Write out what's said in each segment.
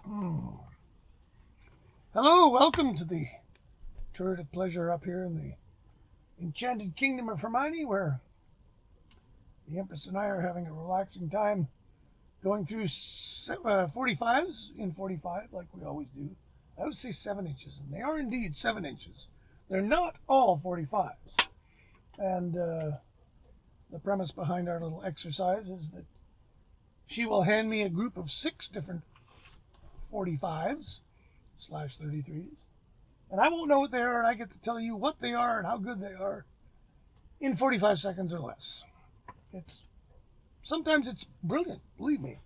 Hmm. Hello, welcome to the turret of pleasure up here in the enchanted kingdom of Hermione, where the Empress and I are having a relaxing time going through 45's in 45, like we always do. I would say 7 inches, and they are indeed 7 inches. They're not all 45's. And the premise behind our little exercise is that she will hand me a group of 6 different 45's slash 33's. And I won't know what they are, and I get to tell you what they are and how good they are in 45 seconds or less. Sometimes it's brilliant, believe me.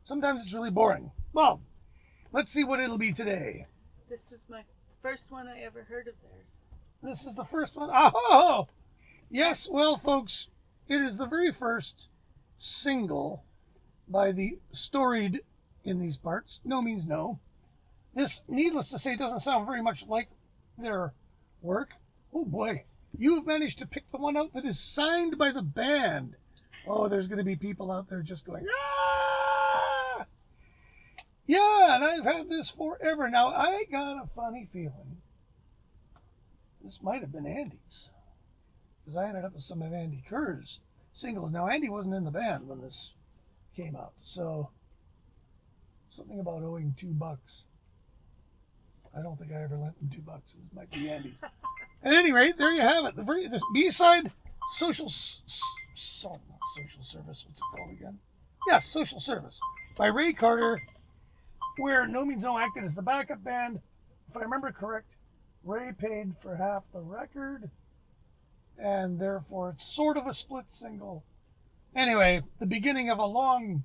Sometimes it's really boring. Well, let's see what it'll be today. This was my first one I ever heard of theirs. This is the first one. Oh, yes. Well, folks, it is the very first single by the storied in these parts. No means no. This, needless to say, doesn't sound very much like their work. Oh boy, you have managed to pick the one out that is signed by the band. Oh, there's going to be people out there just going, ah! Yeah, and I've had this forever. Now, I got a funny feeling this might have been Andy's, because I ended up with some of Andy Kerr's singles. Now, Andy wasn't in the band when this came out, so something about owing $2. I don't think I ever lent them $2. This might be Andy's. At any rate, there you have it. This B-side, social service. What's it called again? Yes, Social Service by Ray Carter, where No Means No acted as the backup band. If I remember correct, Ray paid for half the record, and therefore it's sort of a split single. Anyway, the beginning of a long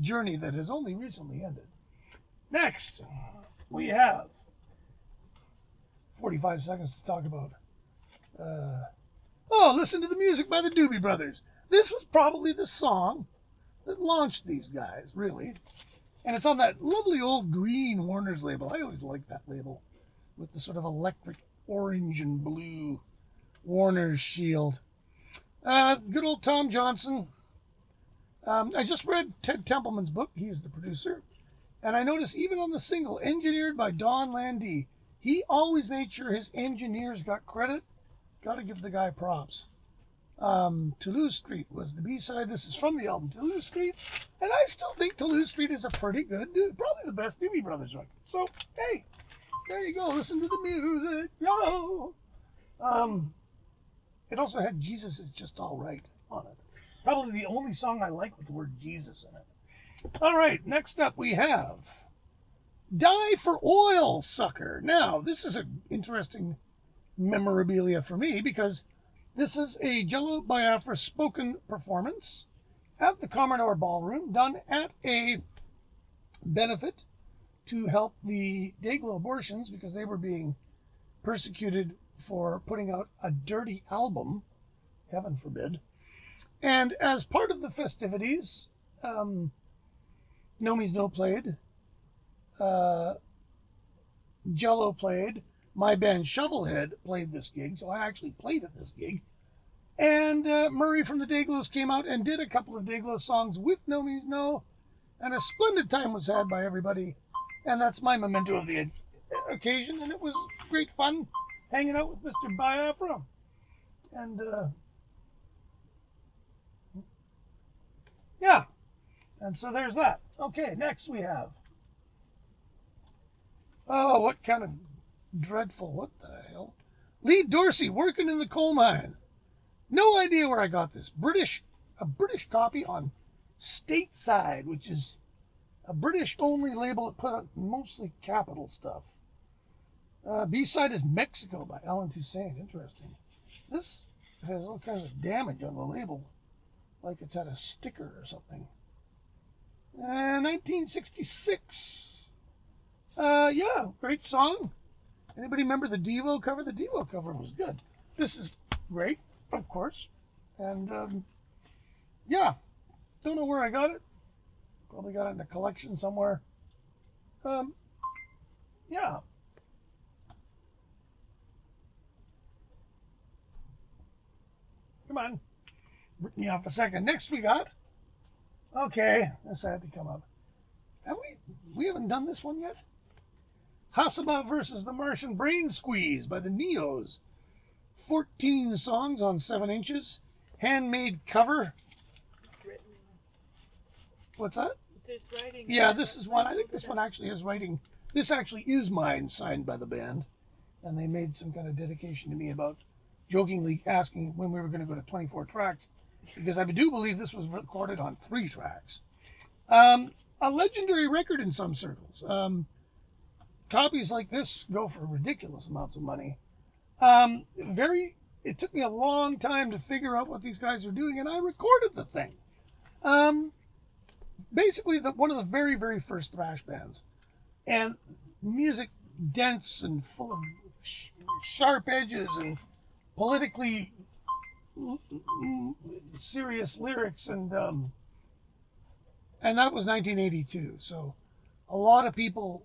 journey that has only recently ended. Next, we have 45 seconds to talk about. Listen to the music by the Doobie Brothers. This was probably the song that launched these guys, really. And it's on that lovely old green Warner's label. I always liked that label with the sort of electric orange and blue Warner's shield. Good old Tom Johnson. I just read Ted Templeman's book. He's the producer. And I noticed even on the single, engineered by Don Landee, he always made sure his engineers got credit. Got to give the guy props. Toulouse Street was the B-side. This is from the album Toulouse Street. And I still think Toulouse Street is a pretty good, probably the best Doobie Brothers record. So, hey, there you go. Listen to the music. Yo! It also had Jesus Is Just All Right on it. Probably the only song I like with the word Jesus in it. All right, next up we have Die for Oil, Sucker. Now, this is an interesting memorabilia for me because this is a Jello Biafra spoken performance at the Commodore Ballroom done at a benefit to help the Dayglow abortions because they were being persecuted for putting out a dirty album, heaven forbid. And as part of the festivities, No Means No played, Jello played, my band Shovelhead played this gig, so I actually played at this gig. And Murray from the Dayglows came out and did a couple of Dayglow songs with No Means No, and a splendid time was had by everybody. And that's my memento of the occasion, and it was great fun hanging out with Mr. Biafra. And yeah, and so there's that. Okay, next we have. Oh, what kind of dreadful, what the hell? Lee Dorsey, Working in the Coal Mine. No idea where I got this. A British copy on Stateside, which is a British-only label that put out mostly capital stuff. B-side is Mexico by Alan Toussaint. Interesting. This has all kinds of damage on the label, like it's had a sticker or something. 1966. Yeah, great song. Anybody remember the Devo cover? The Devo cover was good. This is great, of course. And yeah, don't know where I got it. Probably got it in a collection somewhere. Yeah. Come on. Rip me off a second. Next we got. Okay, this had to come up. Have we? We haven't done this one yet. Hasaba versus the Martian Brain Squeeze by the Neos. 14 songs on 7 inches. Handmade cover. It's written. What's that? There's writing. Yeah, this is one. I think this one actually has writing. This actually is mine, signed by the band. And they made some kind of dedication to me about jokingly asking when we were going to go to 24 tracks, because I do believe this was recorded on 3 tracks. A legendary record in some circles. Copies like this go for ridiculous amounts of money. It took me a long time to figure out what these guys were doing, and I recorded the thing. Basically, one of the very, very first thrash bands, and music dense and full of sharp edges and politically serious lyrics, and that was 1982. So a lot of people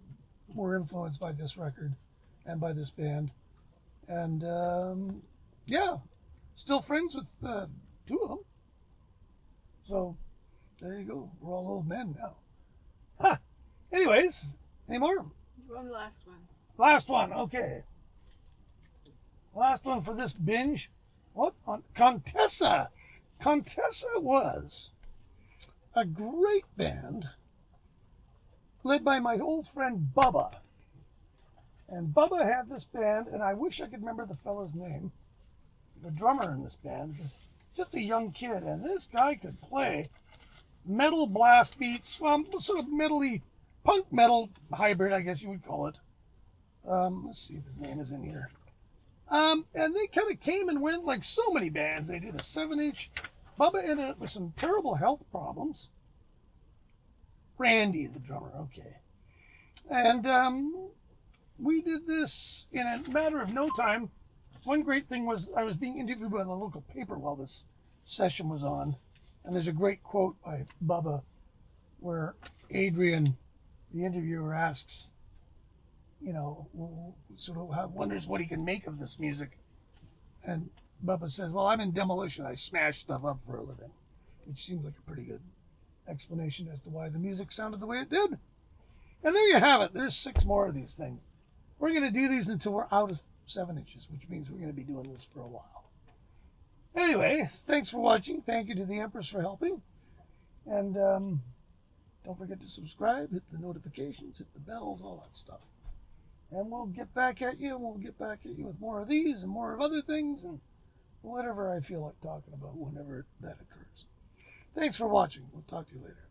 were influenced by this record and by this band, and yeah, still friends with 2 of them. So there you go. We're all old men now. Huh. Anyways, any more? One last one. Last one. Okay. Last one for this binge. What? Contessa. Contessa was a great band led by my old friend Bubba. And Bubba had this band, and I wish I could remember the fella's name. The drummer in this band was just a young kid, and this guy could play metal blast beats, sort of metally, punk metal hybrid, I guess you would call it. Let's see if his name is in here. And they kind of came and went like so many bands. They did a 7-inch. Bubba ended up with some terrible health problems. Randy, the drummer, okay. And we did this in a matter of no time. One great thing was I was being interviewed by the local paper while this session was on. And there's a great quote by Bubba where Adrian, the interviewer, asks, sort of wonders what he can make of this music. And Bubba says, well, I'm in demolition. I smash stuff up for a living, which seemed like a pretty good explanation as to why the music sounded the way it did. And there you have it. There's 6 more of these things. We're going to do these until we're out of 7 inches, which means we're going to be doing this for a while. Anyway, thanks for watching. Thank you to the Empress for helping. And don't forget to subscribe, hit the notifications, hit the bells, all that stuff. And we'll get back at you, and we'll get back at you with more of these and more of other things and whatever I feel like talking about whenever that occurs. Thanks for watching. We'll talk to you later.